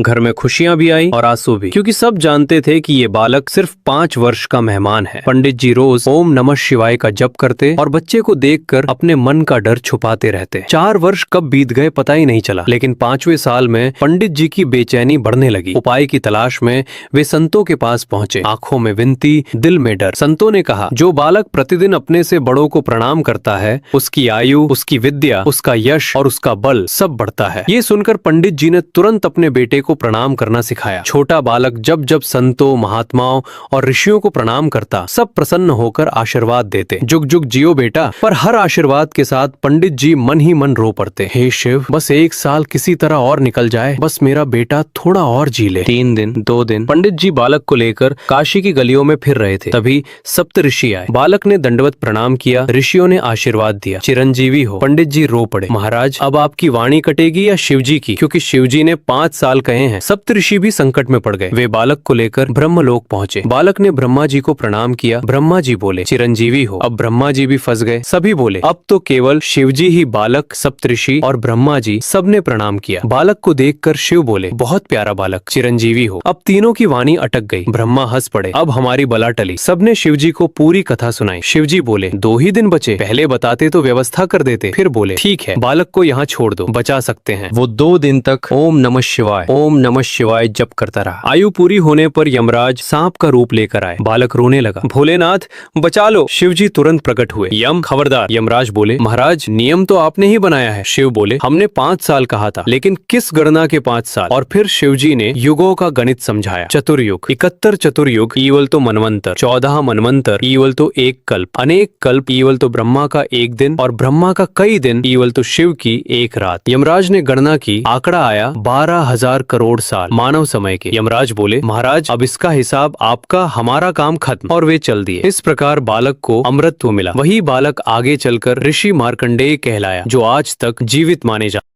घर में खुशियां भी आई और आंसू भी, क्योंकि सब जानते थे कि ये बालक सिर्फ 5 वर्ष का मेहमान है। पंडित जी रोज ओम नमः शिवाय का जप करते और बच्चे को देखकर अपने मन का डर छुपाते रहते। 4 वर्ष कब बीत गए पता ही नहीं चला, लेकिन 5वें साल में पंडित जी की बेचैनी बढ़ने लगी। उपाय की तलाश में वे संतों के पास पहुंचे, आंखों में विनती, दिल में डर। संतों ने कहा, जो बालक प्रतिदिन अपने से बड़ों को प्रणाम करता है, उसकी आयु, उसकी विद्या, उसका यश और उसका बल सब बढ़ता है। ये सुनकर पंडित जी ने तुरंत अपने बेटे को प्रणाम करना सिखाया। छोटा बालक जब जब संतों, महात्माओं और ऋषियों को प्रणाम करता, सब प्रसन्न होकर आशीर्वाद देते, जुग जुग जियो बेटा। पर हर आशीर्वाद के साथ पंडित जी मन ही मन रो पड़ते, हे शिव, बस 1 साल किसी तरह और निकल जाए, बस मेरा बेटा थोड़ा और जी ले। 3 दिन, 2 दिन, पंडित जी बालक को लेकर काशी की गलियों में फिर रहे थे। तभी सप्त ऋषि आए। बालक ने दंडवत प्रणाम किया, ऋषियों ने आशीर्वाद दिया, चिरंजीवी हो। पंडित जी रो पड़े, महाराज अब आपकी वाणी कटेगी या शिवजी की, क्योंकि शिवजी ने 5 साल कहे हैं। सप्त ऋषि भी संकट में पड़ गए। वे बालक को लेकर ब्रह्मलोक पहुंचे। बालक ने ब्रह्मा जी को प्रणाम किया। ब्रह्मा जी बोले, चिरंजीवी हो। अब ब्रह्मा जी भी फंस गए। सभी बोले, अब तो केवल शिवजी ही। बालक, सप्तऋषि और ब्रह्मा जी सबने प्रणाम किया। बालक को देखकर शिव बोले, बहुत प्यारा बालक, चिरंजीवी हो। अब तीनों की वाणी अटक गई। ब्रह्मा हंस पड़े, अब हमारी बला टली। सबने शिवजी को पूरी कथा सुनाई। शिवजी बोले, 2 ही दिन बचे, पहले बताते तो व्यवस्था कर देते। फिर बोले, ठीक है, बालक को यहाँ छोड़ दो, बचा सकते हैं। वो 2 दिन तक ओम नमः शिवाय जप करता रहा। आयु पूरी होने पर यमराज सांप का रूप लेकर आए। बालक रोने लगा, भोलेनाथ बचा लो। शिवजी तुरंत प्रकट हुए। यम खबरदार। यमराज बोले, महाराज नियम तो आपने ही बनाया है। शिव बोले, हमने 5 साल कहा था, लेकिन किस गणना के 5 साल। और फिर शिवजी ने युगों का गणित समझाया। चतुर्युग, 71 चतुर्युग ईवल तो मनवंतर, 14 मनवंतर ईवल तो 1 कल्प, अनेक कल्प ईवल तो ब्रह्मा का 1 दिन, और ब्रह्मा का कई दिन ईवल तो शिव की 1 रात। यमराज ने गणना की, आंकड़ा आया 12,000 करोड़ साल मानव समय के। यमराज बोले, महाराज अब इसका हिसाब आपका, हमारा काम खत्म। और वे चल दिए। इस प्रकार बालक को अमृतत्व मिला। वही बालक आगे चलकर ऋषि मार्कंडेय कहलाया, जो आज तक जीवित माने जाते।